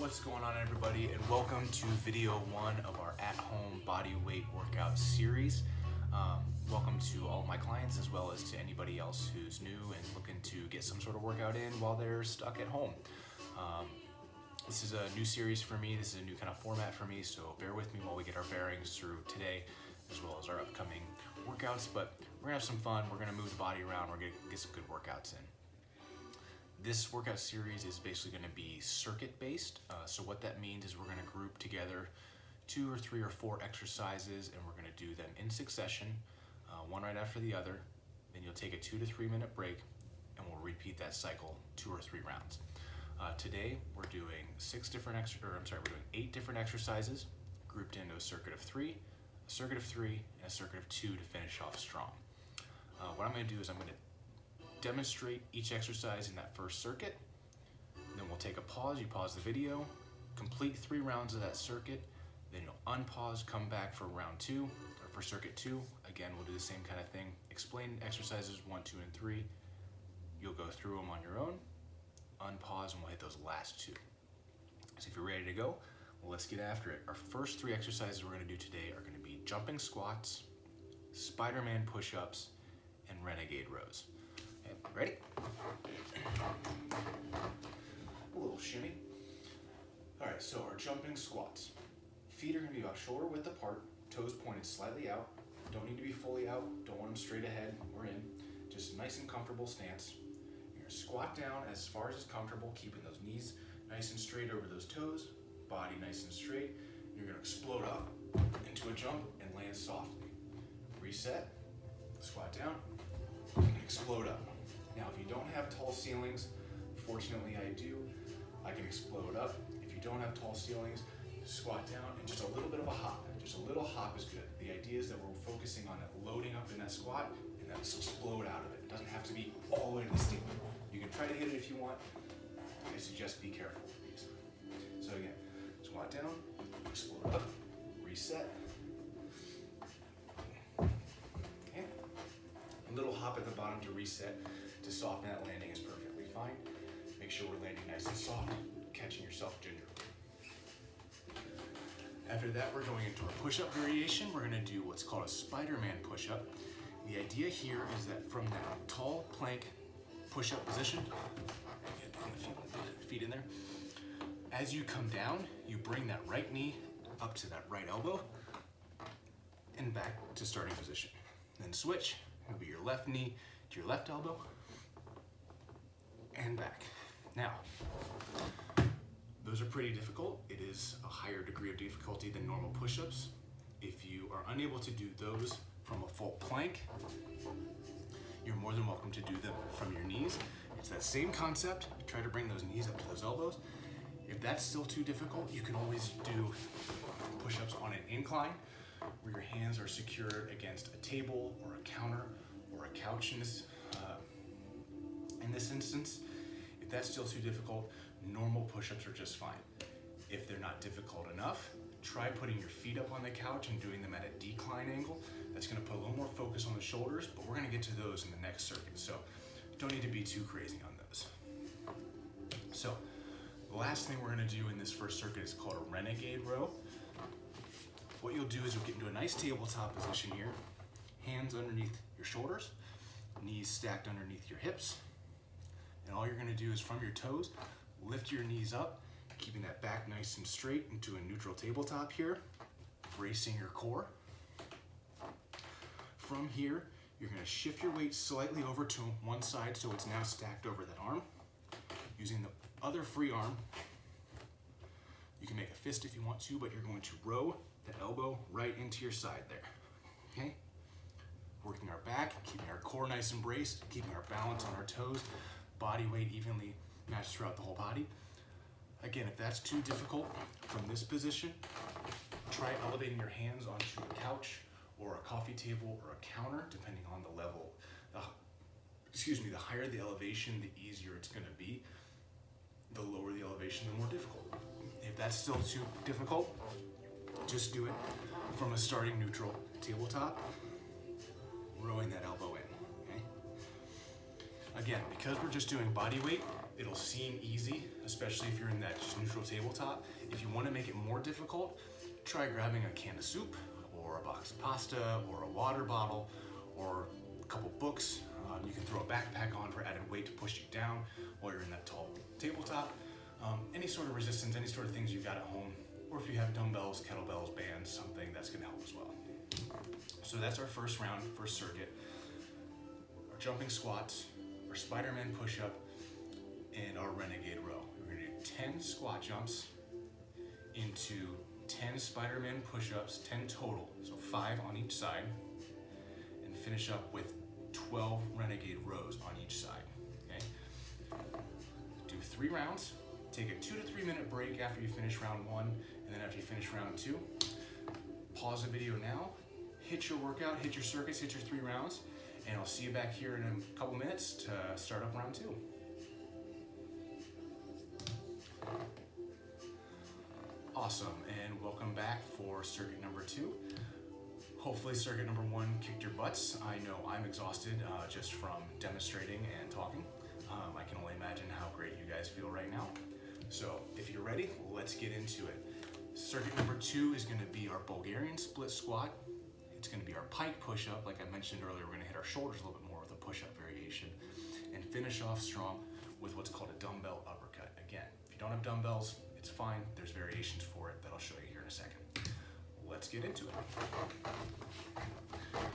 What's going on, everybody, and welcome to video 1 of our at-home body weight workout series. Welcome to all of my clients as well as to anybody else who's new and looking to get some sort of workout in while they're stuck at home. This is a new series for me. This is a new kind of format for me, so bear with me while we get our bearings through today as well as our upcoming workouts. But we're gonna have some fun. We're gonna move the body around. We're gonna get some good workouts in. This workout series is basically going to be circuit based. So what that means is we're going to group together 2 or 3 or 4 exercises, and we're going to do them in succession, one right after the other. Then you'll take a 2 to 3 minute break, and we'll repeat that cycle 2 or 3 rounds. Today we're doing 8 different exercises grouped into a circuit of 3, a circuit of 3, and a circuit of 2 to finish off strong. What I'm going to do is I'm going to demonstrate each exercise in that first circuit. Then we'll take a pause. You pause the video, complete 3 rounds of that circuit, then you'll unpause, come back for round 2 or for circuit 2. Again, we'll do the same kind of thing. Explain exercises 1, 2, and 3. You'll go through them on your own, unpause, and we'll hit those last 2. So if you're ready to go, well, let's get after it. Our first 3 exercises we're going to do today are going to be jumping squats, Spider-Man push-ups, and Renegade rows. Ready? A little shimmy. All right, so our jumping squats. Feet are gonna be about shoulder width apart, toes pointed slightly out. Don't need to be fully out, don't want them straight ahead or in. Just nice and comfortable stance. You're gonna squat down as far as is comfortable, keeping those knees nice and straight over those toes, body nice and straight. You're gonna explode up into a jump and land softly. Reset, squat down, and explode up. Now, if you don't have tall ceilings, fortunately I do, I can explode up. If you don't have tall ceilings, squat down and just a little bit of a hop. Just a little hop is good. The idea is that we're focusing on it, loading up in that squat and then just explode out of it. It doesn't have to be all the way to the ceiling. You can try to hit it if you want. I suggest be careful with these. So again, squat down, explode up, reset. Okay. A little hop at the bottom to reset. To soften that landing is perfectly fine. Make sure we're landing nice and soft, catching yourself gingerly. After that, we're going into our push-up variation. We're gonna do what's called a Spider-Man push-up. The idea here is that from that tall plank push-up position, get the feet in there. As you come down, you bring that right knee up to that right elbow and back to starting position. Then switch, it'll be your left knee to your left elbow, and back. Now, those are pretty difficult. It is a higher degree of difficulty than normal push-ups. If you are unable to do those from a full plank, you're more than welcome to do them from your knees. It's that same concept. Try to bring those knees up to those elbows. If that's still too difficult, you can always do push-ups on an incline where your hands are secured against a table or a counter or a couch in this instance. If that's still too difficult, normal push-ups are just fine. If they're not difficult enough, try putting your feet up on the couch and doing them at a decline angle. That's gonna put a little more focus on the shoulders, but we're gonna get to those in the next circuit, so don't need to be too crazy on those. So, the last thing we're gonna do in this first circuit is called a Renegade Row. What you'll do is you'll get into a nice tabletop position here, hands underneath your shoulders, knees stacked underneath your hips. And all you're gonna do is from your toes, lift your knees up, keeping that back nice and straight into a neutral tabletop here, bracing your core. From here, you're gonna shift your weight slightly over to one side so it's now stacked over that arm. Using the other free arm, you can make a fist if you want to, but you're going to row the elbow right into your side there, okay? Working our back, keeping our core nice and braced, keeping our balance on our toes, body weight evenly matched throughout the whole body. Again, if that's too difficult from this position, try elevating your hands onto a couch or a coffee table or a counter, depending on the level. The higher the elevation, the easier it's gonna be. The lower the elevation, the more difficult. If that's still too difficult, just do it from a starting neutral tabletop, rowing that elbow in, okay? Again, because we're just doing body weight, It'll seem easy, especially if you're in that just neutral tabletop. If you want to make it more difficult, try grabbing a can of soup or a box of pasta or a water bottle or a couple books. You can throw a backpack on for added weight to push you down while you're in that tall tabletop. Any sort of resistance, any sort of things you got at home, or if you have dumbbells, kettlebells, bands, something that's going to help as well. So that's our first round, first circuit. Our jumping squats, our Spider-Man push-up, and our Renegade Row. We're going to do 10 squat jumps into 10 Spider-Man push-ups, 10 total, so 5 on each side, and finish up with 12 Renegade Rows on each side, okay? Do 3 rounds, take a 2 to 3 minute break after you finish round 1, and then after you finish round 2, pause the video now, hit your workout, hit your circuits, hit your 3 rounds, and I'll see you back here in a couple minutes to start up round 2. Awesome, and welcome back for circuit number 2. Hopefully circuit number 1 kicked your butts. I know I'm exhausted just from demonstrating and talking. I can only imagine how great you guys feel right now. So if you're ready, let's get into it. Circuit number 2 is going to be our Bulgarian Split Squat. It's going to be our Pike Push Up. Like I mentioned earlier, we're going to hit our shoulders a little bit more with a push-up variation and finish off strong with what's called a dumbbell uppercut. Again, if you don't have dumbbells, it's fine. There's variations for it that I'll show you here in a second. Let's get into it.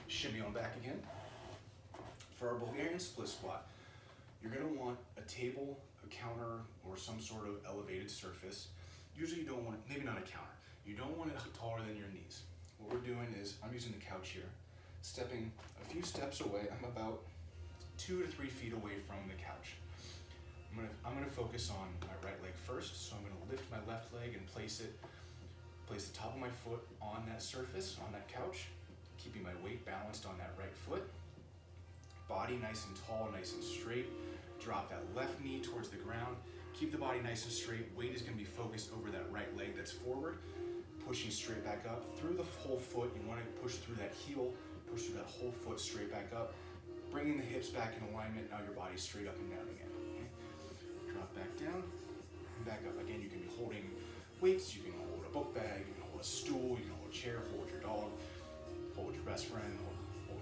Shimmy on back again. For our Bulgarian Split Squat, you're going to want a table, a counter, or some sort of elevated surface. Usually you don't want it, maybe not a counter. You don't want it taller than your knees. What we're doing is, I'm using the couch here, stepping a few steps away. I'm about 2 to 3 feet away from the couch. I'm gonna focus on my right leg first, so I'm gonna lift my left leg and place the top of my foot on that surface, on that couch, keeping my weight balanced on that right foot. Body nice and tall, nice and straight. Drop that left knee towards the ground. Keep the body nice and straight. Weight is gonna be focused over that right leg that's forward, pushing straight back up through the whole foot. You wanna push through that heel, push through that whole foot straight back up, bringing the hips back in alignment. Now your body's straight up and down again. Drop back down and back up. Again, you can be holding weights, you can hold a book bag, you can hold a stool, you can hold a chair, hold your dog, hold your best friend, hold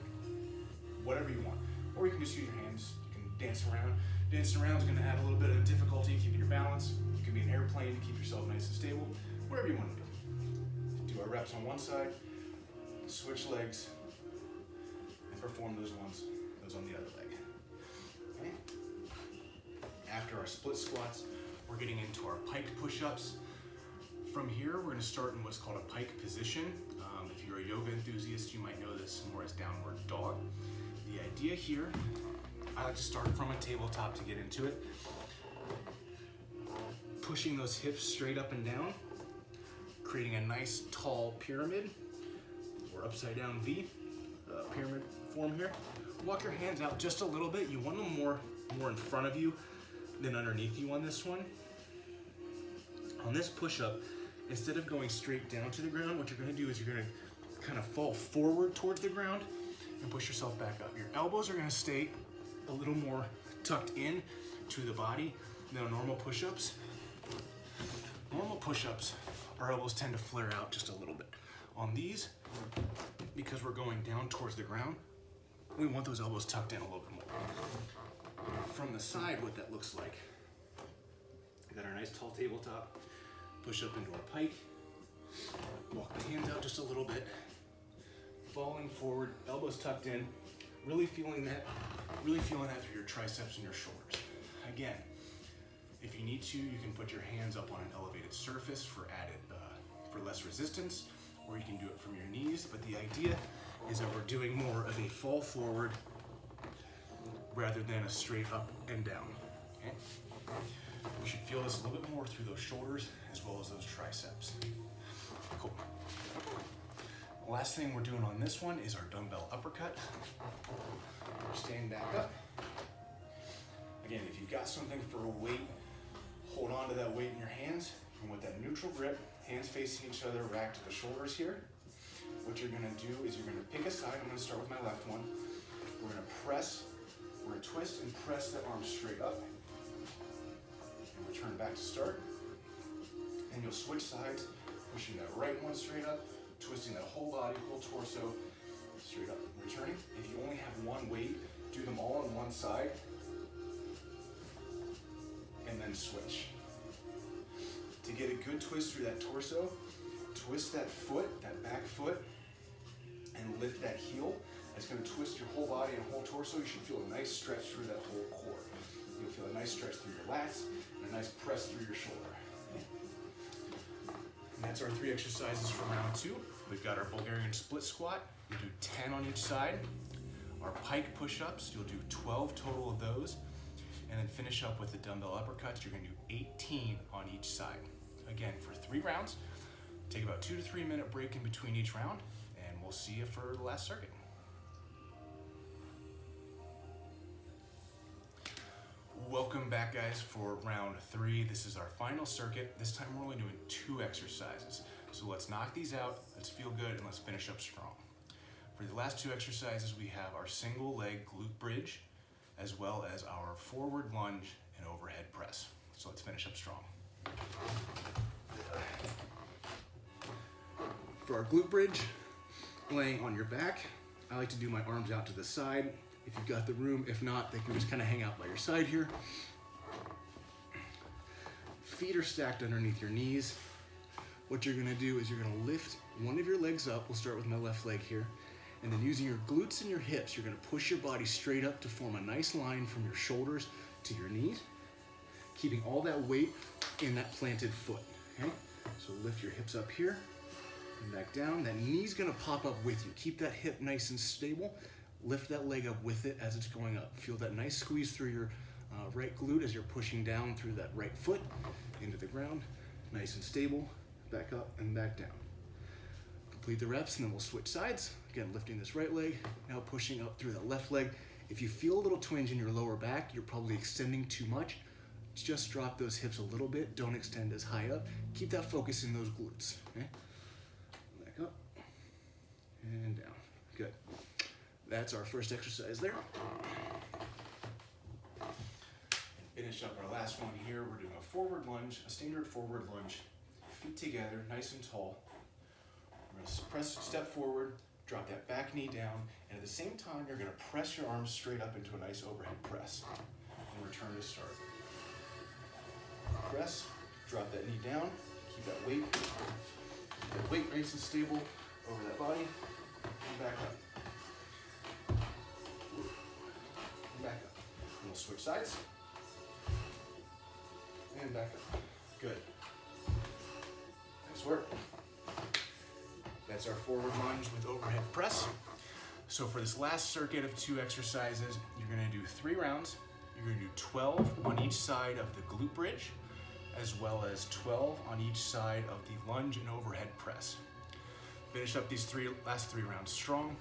whatever you want. Or you can just use your hands, you can dance around. Dancing around is gonna add a little bit of difficulty keeping your balance. You can be an airplane to keep yourself nice and stable, whatever you want to do. Do our reps on one side, switch legs, and perform those on the other leg. Okay. After our split squats, we're getting into our pike push-ups. From here, we're going to start in what's called a pike position. If you're a yoga enthusiast, you might know this more as downward dog. The idea here, I like to start from a tabletop to get into it. Pushing those hips straight up and down, creating a nice tall pyramid or upside down V, pyramid form here. Walk your hands out just a little bit. You want them more in front of you than underneath you on this one. On this push-up, instead of going straight down to the ground, what you're gonna do is you're gonna kind of fall forward towards the ground and push yourself back up. Your elbows are gonna stay a little more tucked in to the body than on normal push-ups. Normal push-ups, our elbows tend to flare out just a little bit. On these, because we're going down towards the ground, we want those elbows tucked in a little bit more. From the side, what that looks like, we got our nice tall tabletop, push up into our pike, walk the hands out just a little bit, falling forward, elbows tucked in, really feeling that through your triceps and your shoulders. Again, if you need to, you can put your hands up on an elevated surface for less resistance, or you can do it from your knees, but the idea is that we're doing more of a fall forward rather than a straight up and down, okay? We should feel this a little bit more through those shoulders as well as those triceps. Cool. Last thing we're doing on this one is our dumbbell uppercut. We're staying back up. Again, if you've got something for a weight, hold on to that weight in your hands, and with that neutral grip, hands facing each other, rack to the shoulders here. What you're gonna do is you're gonna pick a side. I'm gonna start with my left one. We're gonna twist and press the arms straight up. Return back to start. And you'll switch sides, pushing that right one straight up, twisting that whole body, whole torso, straight up. Returning. If you only have one weight, do them all on one side, and then switch. To get a good twist through that torso, twist that foot, that back foot, and lift that heel. That's going to twist your whole body and whole torso. You should feel a nice stretch through that whole core. You'll feel a nice stretch through your lats and a nice press through your shoulder. And that's our 3 exercises for round 2. We've got our Bulgarian Split Squat. You'll do 10 on each side. Our Pike Push Ups, you'll do 12 total of those. And then finish up with the dumbbell uppercuts. You're going to do 18 on each side. Again, for 3 rounds. Take about 2 to 3 minute break in between each round, and we'll see you for the last circuit. Welcome back, guys, for round 3. This is our final circuit. This time we're only doing 2 exercises. So let's knock these out, let's feel good, and let's finish up strong. For the last 2 exercises, we have our single leg glute bridge, as well as our forward lunge and overhead press. So let's finish up strong. For our glute bridge, laying on your back, I like to do my arms out to the side. If you've got the room, if not, they can just kind of hang out by your side here. Feet are stacked underneath your knees. What you're gonna do is you're gonna lift one of your legs up. We'll start with my left leg here. And then using your glutes and your hips, you're gonna push your body straight up to form a nice line from your shoulders to your knees, keeping all that weight in that planted foot, okay? So lift your hips up here and back down. That knee's gonna pop up with you. Keep that hip nice and stable. Lift that leg up with it as it's going up. Feel that nice squeeze through your right glute as you're pushing down through that right foot into the ground. Nice and stable, back up and back down. Complete the reps and then we'll switch sides. Again, lifting this right leg, now pushing up through that left leg. If you feel a little twinge in your lower back, you're probably extending too much. Just drop those hips a little bit, don't extend as high up. Keep that focus in those glutes, okay? Back up and down, good. That's our first exercise there. Finish up our last one here. We're doing a forward lunge, a standard forward lunge. Feet together, nice and tall. We're gonna press, step forward, drop that back knee down, and at the same time, you're gonna press your arms straight up into a nice overhead press. And return to start. Press, drop that knee down, keep that weight nice and stable over that body, and back up. Back up. And we'll switch sides. And back up. Good. Nice work. That's our forward lunge with overhead press. So for this last circuit of 2 exercises, you're gonna do 3 rounds. You're gonna do 12 on each side of the glute bridge, as well as 12 on each side of the lunge and overhead press. Finish up these last 3 rounds strong.